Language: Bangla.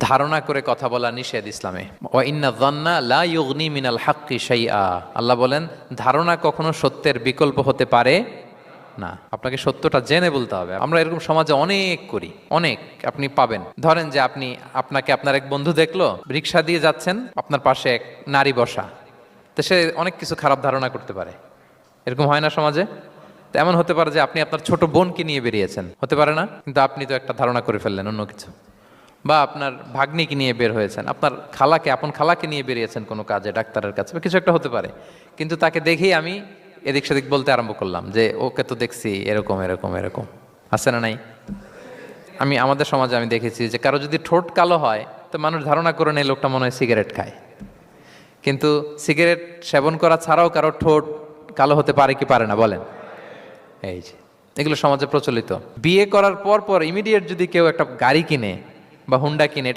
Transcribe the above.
ধারণা করে কথা বলা নিষেধ ইসলামে। ওয়া ইন্না যান্না লা ইউগনি মিনাল হাক্কি শাইআ, আল্লাহ বলেন ধারণা কখনো সত্যের বিকল্প হতে পারে না। আপনাকে সত্যটা জেনে বলতে হবে। আমরা এরকম সমাজে অনেক করি, অনেক আপনি পাবেন। ধরেন যে আপনাকে আপনার এক বন্ধু দেখলো, রিক্সা দিয়ে যাচ্ছেন, আপনার পাশে এক নারী বসা, তো সে অনেক কিছু খারাপ ধারণা করতে পারে। এরকম হয় না সমাজে? তো এমন হতে পারে যে আপনি আপনার ছোট বোনকে নিয়ে বেরিয়েছেন, হতে পারে না? কিন্তু আপনি তো একটা ধারণা করে ফেললেন অন্য কিছু। বা আপনার ভাগ্নিকে নিয়ে বের হয়েছেন, আপনার আপন খালাকে নিয়ে বেরিয়েছেন কোনো কাজে, ডাক্তারের কাছে বা কিছু একটা হতে পারে। কিন্তু তাকে দেখেই আমি এদিক সেদিক বলতে আরম্ভ করলাম যে ওকে তো দেখছি এরকম এরকম এরকম। আছে না নাই? আমাদের সমাজে আমি দেখেছি যে কারো যদি ঠোঁট কালো হয় তো মানুষ ধারণা করে নেই লোকটা মনে হয় সিগারেট খায়। কিন্তু সিগারেট সেবন করা ছাড়াও কারো ঠোঁট কালো হতে পারে কি পারে না বলেন? এই যে এগুলো সমাজে প্রচলিত। বিয়ে করার পর ইমিডিয়েট যদি কেউ একটা গাড়ি কিনে বা হুন্ডা কিনে, এটা